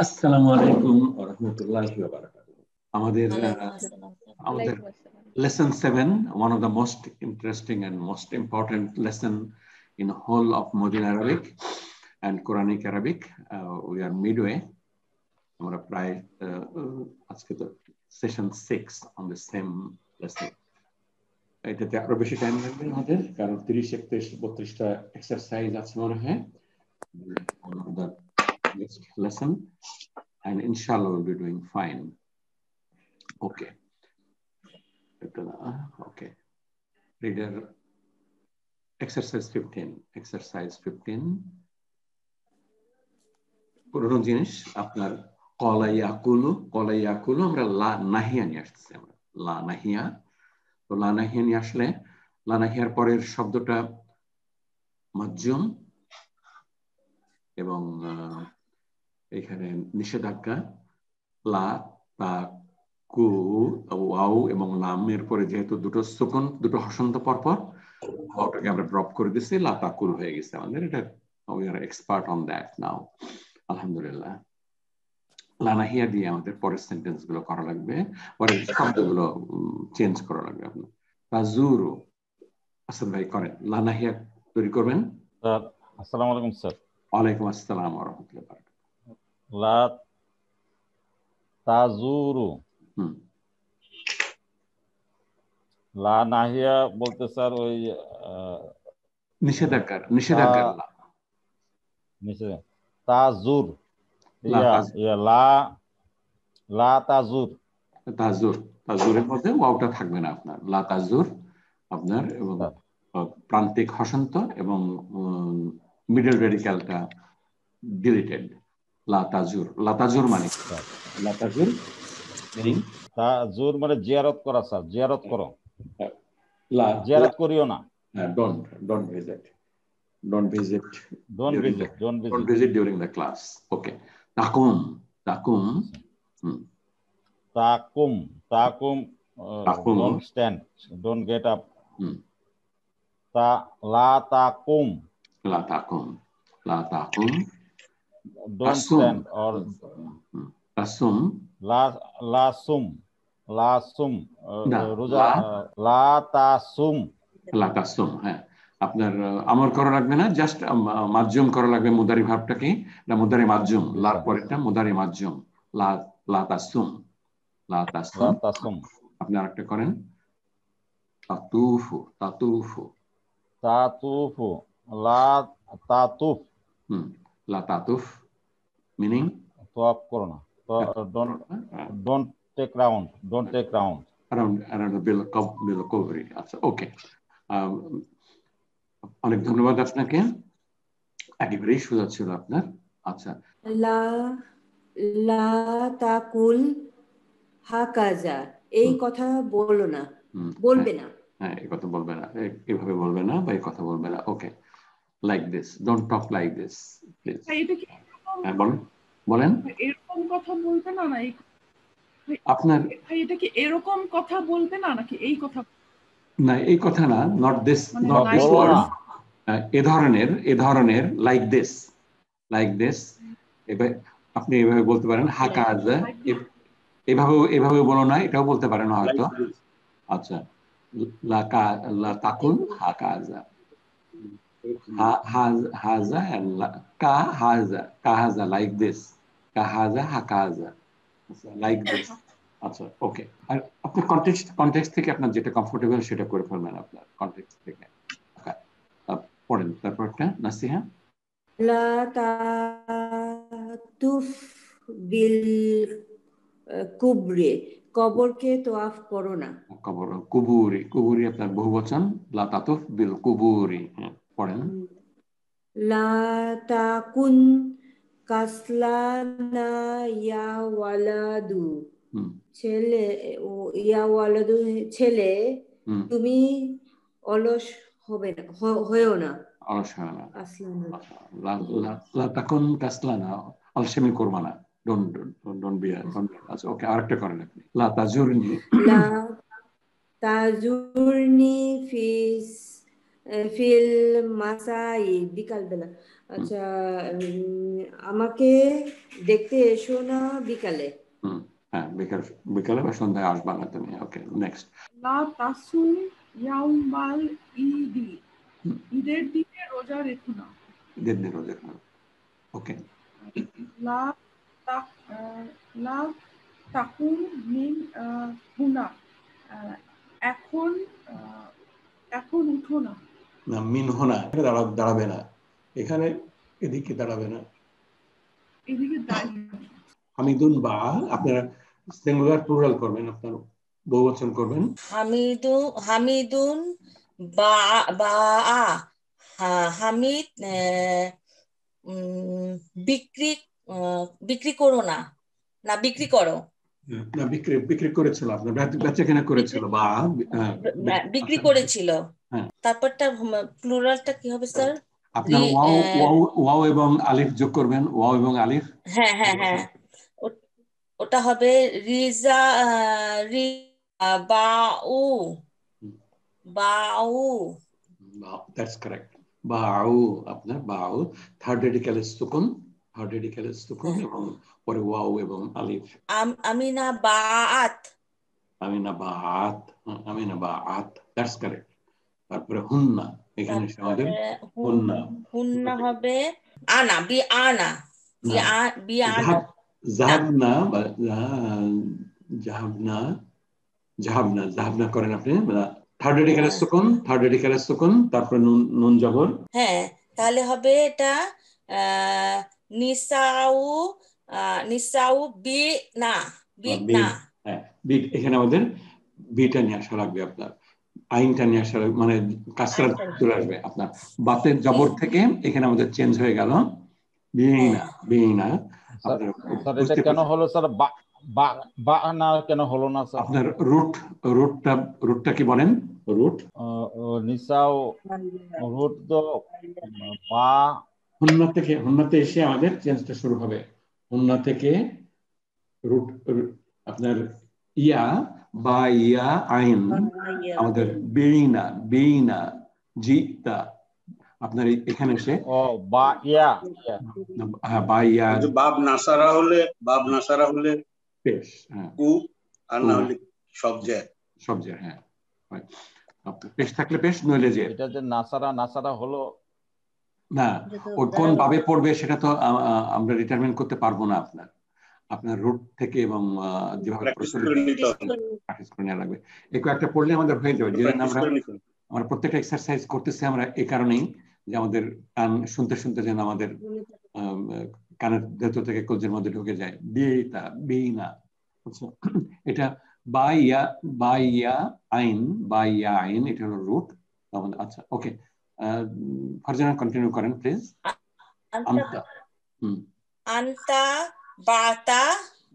আসসালামু আলাইকুম ওয়া রাহমাতুল্লাহি ওয়া বারাকাতুহু। আমাদের ওয়ালাইকুম আসসালাম। আমাদের lesson 7, one of the most interesting and most important lesson in whole of modern Arabic and Quranic Arabic. We are midway. আমরা প্রায় আজকে তো session 6 on the same lesson. এটাতে আরো বেশি টাইম লাগবে আমাদের, কারণ 30, 31, 32টা এক্সারসাইজ আছে মনে হয়। The next lesson, and inshallah we'll be doing fine. Okay. Okay. Reader, exercise 15. Exercise 15. পুরনো জিনিস আপনার কলাইয়াকুলু আমরা লা নাহিয়া নিয়ে আসতেছি। আমরা লা নাহিয়া, তো লা নাহিয়া নিয়ে আসলে লা নাহিয়ার পরের শব্দটা মাজজুম এবং এখানে নিষেধাজ্ঞা লা তা কু ওয়াও এবং লামের পরে যেহেতু দুটো সুকুন, দুটো হসন্ত পরপর, ওটাকে আমরা ড্রপ করে দিচ্ছি, লা তাকুল হয়ে গেছে আমাদের। এটা we are expert on that now, আলহামদুলিল্লাহ। লানাহিয়া দিয়ে আমাদের পরের সেন্টেন্স গুলো করা লাগবে, পরের শব্দগুলো চেঞ্জ করা লাগবে। আপনার তাজুরু আসাদ ভাই করেন, লানাহিয়া তৈরি করবেন। স্যার আসসালামু আলাইকুম স্যার। ওয়ালাইকুম আসসালাম ওয়া রাহমাতুল্লাহি ওয়া বারাকাতুহু। লা তাজুরু, লা নাহিয়া বলতে স্যার ওই নিষেধাজ্ঞার তাজুর, লা তাজুর, তাজুরের মধ্যে ওয়াওটা থাকবে না আপনার, লা তাজুর আপনার, এবং প্রান্তিক হসন্ত এবং মিডল রেডিক্যালটা ডিলিটেড। লা তাজুর মানে তাজুর মানে জিয়ারত করা স্যার, জিয়ারত করো, জিয়ারত করিও না। Don't visit during the class. Okay. Takum. Don't stand, don't get up. La takum. Don't stand or tasum. La sum. রোজা লা তাসুম। হ্যাঁ, আপনার আমর করা লাগবে না, জাস্ট মাজজুম করা লাগবে মুদারি ভাবটাকে, না মুদারি মাজজুম, লার পরেরটা মুদারি মাজজুম, লা তাসুম। আপনি আরেকটা করেন, তাতুফু। লা তাতুফ। লা তাতুফ মিনিং তোয়াফ করো না, don't take round. around the bilqabri. আচ্ছা, ওকে। অনেক ধন্যবাদ আপনাকে, একেবারেই সোজা ছিল আপনার। আচ্ছা, লা তাকুল হাকাজা, এই কথা বলবে না। হ্যাঁ, এই কথা বলবে না, এভাবে বলবে না, বা এই কথা বলবে না। Okay, like this, don't talk like this please. হ্যাঁ, বলেন। এরকম কথা বলবে না, না আপনার এটা কি এরকম কথা বলবে না, নাকি এই কথা না, এই কথা না, নট দিস ওয়ার্ড, এ ধরনের লাইক দিস, আপনি এভাবে বলতে পারেন। হাকাজা, এভাবে বলো না, এটাও বলতে পারেন হয়তো। আচ্ছা, লা তাকুল হাকাজা, হাজা কাহাজা লাইক দিস, কাহাজা হাকাজা লাইক দিস। আচ্ছা, ওকে। আর আপনি কনটেক্সট থেকে আপনার যেটা কমফোর্টেবল সেটা করে ফেলবেন, আপনার কনটেক্সট থেকে। পড়েন তারপরটা, নাসিহা। লা তাতুফ বিল কুবরি, কবরকে তোয়াফ করো না। কুবুরি আপনার বহুবচন, লা তাতুফ বিল কুবুরি। পড়েন। লা তাকুন কাসলানা ইয়া ওয়ালাদু, ছেলে তুমি অলস হয়েও না। লা তাকুন কাসলানা, আলসেমি করবা না, ডোন্ট বি। আচ্ছা, ওকে, আরেকটা করেন আপনি। লা তাজুরনি ফিল মাসাই, বিকালবেলা আচ্ছা, আমাকে দেখতে এসো না বিকালে। হ্যাঁ, বিকালে বা সন্ধ্যায় আসবা না তুমি। ওকে, নেক্সট। লা তাসুম ইয়াউমাল ঈদি, ঈদের দিনে রোজা রেখো না। ঈদের দিন রোজা রাখো। ওকে। লা লা তাকুম মিন হুনা, এখন এখন উঠো না। না, মিন হোনা দাঁড়াবে না, এখানে এদিকে দাঁড়াবে না। এদিকে দাঁড়িয়ে হামিদুন বা আপনারা সিঙ্গুলার প্লুরাল করবেন, আপনার বহুবচন করবেন। হামিদুন বা বা হামিদ বিক্রি বিক্রি করো না, না বিক্রি করো, না বিক্রি করেছিল, আপনার বেচা কেনা করেছিল বা বিক্রি করেছিল। হ্যাঁ, তারপরটা প্লুরালটা কি হবে স্যার? আপনার ওয়াও এবং আলিফ যোগ করবেন, ওয়াও এবং আলিফ। হ্যাঁ হ্যাঁ হ্যাঁ, ওটা হবে রিজা বাউ বাউ। That's correct. বাউ, আপনার বাউ থার্ড রেডিক্যাল সুকুন, এবং পরে ওয়াও এবং আলিফ। আমিনা বাআত, দ্যাটস কারেক্ট। তারপরে হুন্না, এখানে আমাদের হুন্না হবে আনা বি আনা বি আনা জাহাবনা বা জাহাবনা করেন আপনি, থার্ড রেডিক্যাল সুকুন, তারপরে নুন জবর। হ্যাঁ, তাহলে হবে এটা নিসাউ নিসাউ বি না হ্যাঁ, বিট, এখানে আমাদের বিটা নিয়ে আসা লাগবে, আপনার আইনটা নিয়ে আসা লাগবে, মানে কাসরা চলে আসবে আপনার বাতের জবর থেকে, এখানে আমাদের চেঞ্জ হয়ে গেল বিনা। এটা কেন হলো স্যার? বা না কেন হলো না স্যার? আপনার রুটটা কি বলেন? রুট নিসাও রুট তো বা হুন্নাতে এসে আমাদের চেঞ্জটা শুরু হবে। হুন্না থেকে রুট আপনার ইয়া বা ইয়া আইন আমাদের বেইনা জিতা, আপনার এখানে এসে বা ইয়া বা ইয়া বাব নাসারা হলে পেশ, কু, আর না হলে সবজে। হ্যাঁ, পেশ থাকলে পেশ, নইলে যে। এটা যে নাসারা হলো না, ওই কোন ভাবে পড়বে সেটা তো আমরা ডিটারমিন করতে পারবো না। আপনার রুট থেকে এবং যেভাবে প্র্যাকটিস করে নেওয়া লাগবে। এই কয়েকটা পড়লে আমাদের হয়ে যাবে। যেদিন আমরা প্রত্যেকটা এক্সারসাইজ করতেছি আমরা এই কারণেই যে আমাদের কান শুনতে শুনতে যেন আমাদের কানের ভেতর থেকে কলজের মধ্যে ঢুকে যায়। বেইনা, এটা বাইয়া আইন, এটা হলো রুট। আচ্ছা, ওকে, ফারজানা কন্টিনিউ করেন প্লিজ। আনতা বাতা,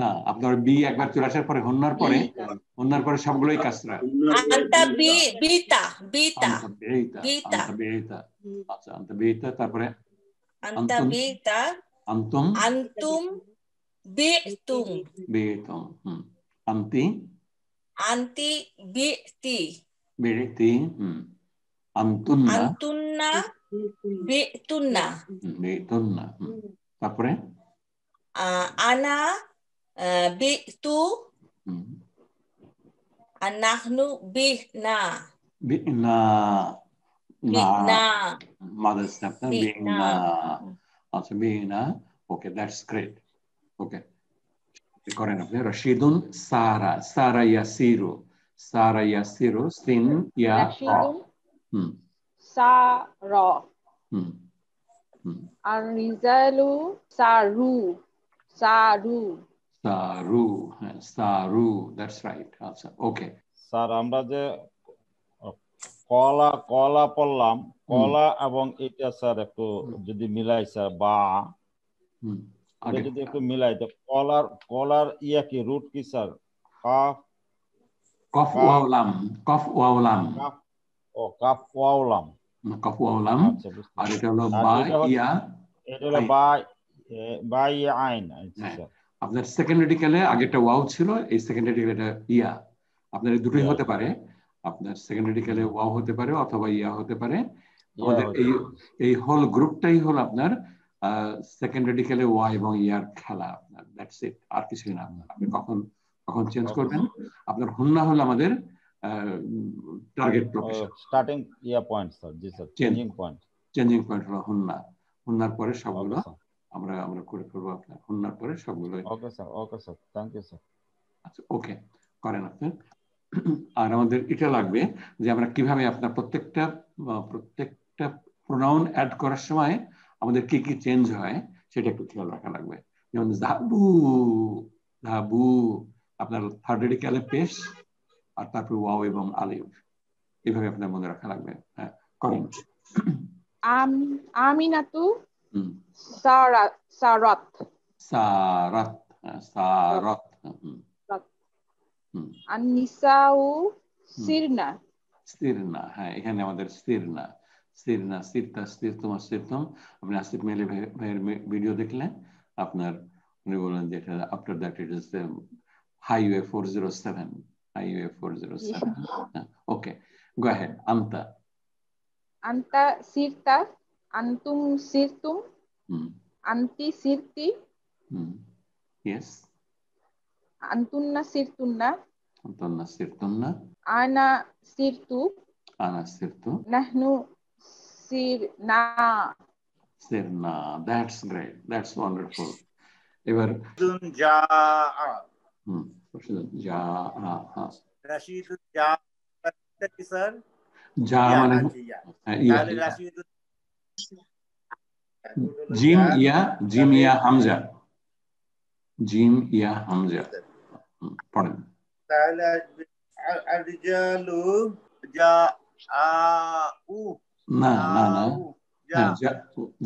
না, আপনার বি একবার চলে আসার পরে হন্নার পরে সবগুলোই কাসরা। আনতা বিতা আচ্ছা, আনতা বিতা, তারপরে আনতা বিতা, আনতুম বিতুম, আনতি বিতি, আনতুন্না বিতুন্না, তারপরে আনা বিতু, নাহনু বিনা mother step, আচ্ছা, বিনা। ওকে, দ্যাটস গ্রেট। ওকে, করেন আপনি। রশিদুন সারা ইয়াসিরু সিন ইয়া সারা, আর রিজালু সারু, হ্যাঁ, সারু, দ্যাটস রাইট। আচ্ছা, ওকে স্যার, আমরা যে কলা পড়লাম, কলা এবং এটা স্যার একটু যদি মিলাই স্যার, বা যদি একটু মিলাই, তো কলার ইয়া কি, রুট কি স্যার? কফ ওয়াওলাম কাফ ওয়াওলাম, আর এটা হলো বা ইয়া আইন। আপনার সেকেন্ড রেডিক্যালে আগেরটা ওয়াও ছিল, এই সেকেন্ড রেডিক্যালে ইয়া। আপনার দুটোই হতে পারে, আপনার সেকেন্ড রেডিক্যালে ওয়াও হতে পারে অথবা ইয়া হতে পারে। আমাদের এই হোল গ্রুপটাই হলো আপনার সেকেন্ড রেডিক্যালে ওয়াই এবং ইয়ার খেলা আপনার, দ্যাটস ইট, আর কিছুই না। আপনি কখন কখন চেঞ্জ করবেন, আপনার হুন্না হলো আমাদের target location, starting point sir. জি স্যার, চেঞ্জিং পয়েন্ট হলো হুন্না। হুন্নার পরে সবগুলো আমরা করে করবো আপনার, হুন্নার পরে সবগুলো। Okay sir, thank you sir. আচ্ছা, ওকে করেন আপনি। আর আমাদের এটা লাগবে যে আমরা কিভাবে আপনার প্রত্যেকটা প্রোনাউন অ্যাড করার সময় আমাদের কি কি চেঞ্জ হয় সেটা একটু খেয়াল রাখা লাগবে। যেমন যাবু, যাবু আপনার থার্ড রেডিক্যালে পেশ, আর তারপর ওয়াও এবং আলিফ, এইভাবে আপনার মনে রাখা লাগবে। হ্যাঁ, করেন। আমিনাতু সারাত সারাত আন-নিসাউ সিরনা। হ্যাঁ, এখানে আমাদের সিরনা, সিরতা, সিরতুম, সিরতুম। আপনি আসিফ মেলে ভাইয়ের ভিডিও দেখলেন, আপনার উনি বললেন যে এটা after that it is highway 407, highway 407। Okay, go ahead. আন্তা সিরতা, আনতুম সিরতুম, আন্তি সিরতি, ইয়েস, আন্তুন্না সিরতুন্না, আনা সিরতু, নাহনু সিরনা। That's great, that's wonderful. এবার রাশিদুন যা স্যার, যা মানে জিম ইয়া হামজা, জিম ইয়া হামজা পড়েন। তাহলে আসবে আর-রিজালু জাআউ। না,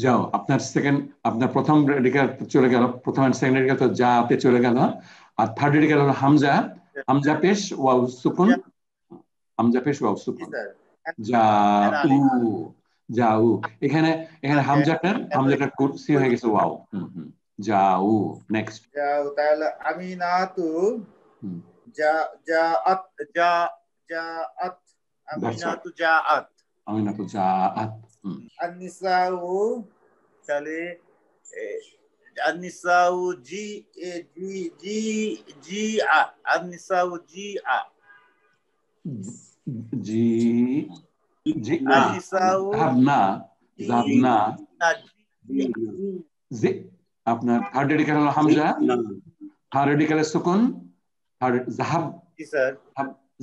যাও, আপনার সেকেন্ড, আপনার প্রথম রেডিক্যাল চলে গেল, প্রথম এন্ড সেকেন্ড রেডিক্যাল তো যাতে চলে গেল, আর থার্ড রেডিক্যাল হলো হামজা, হামজা পেশ ওয়াও সুকুন, হামজা পেশ ওয়াও সুকুন, যাউ। এখানে হামজাটার কুরসি হয়ে গেছে ওয়াও। যাউ, নেক্সট। যাও, তাহলে আমিনাতু জাআত, আমিনাতু জাআত। আন-নিসাউ, তাহলে আন-নিসাউ আন-নিসাউ যাবনা। আপনার থার্ড রেডিক্যাল হলো হামজা, থার্ড রেডিক্যালের সুকুন,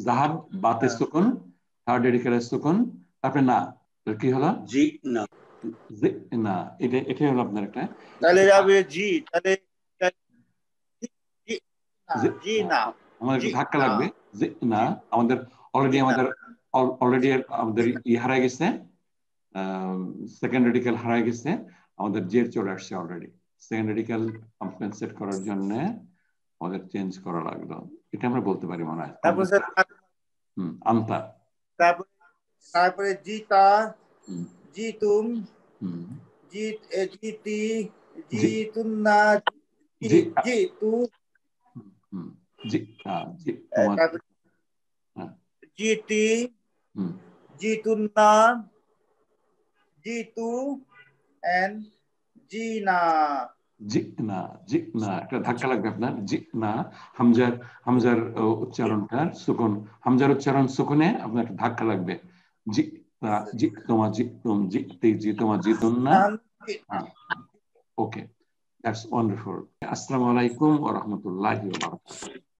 জাহাব বাতে সুকুন, থার্ড রেডিক্যালের সুকুন, তারপরে না, কি হলো না, এটাই হলো আপনার একটা। তাহলে যাবে জি, তাহলে আমাদের ধাক্কা লাগবে না, আমাদের অলরেডি আমাদের হারাই গেছে, সেকেন্ড রেডিক্যাল হারাই গেছে, আমাদের জের চলে আসছে অলরেডি। সেকেন্ড রেডিক্যাল কম্পেনসেট করার জন্য আমাদের চেঞ্জ করা লাগলো, এটা আমরা বলতে পারি মনে হয়। আন্তা, তারপরে জিতা, জিতুম, জিতি, জিতুন্না, জিতু, জিতি, জিতুন্না, জিতু, এন্ড জিনা। একটা ধাক্কা লাগবে আপনার। জিনা, হামজার উচ্চারণটা সুকুন, হামজার উচ্চারণ সুকুনে আপনার একটা ধাক্কা লাগবে। ওকে, দ্যাটস ওয়ান্ডারফুল। আসসালামু আলাইকুম ওয়া রাহমাতুল্লাহি ওয়া বারাকাতুহু।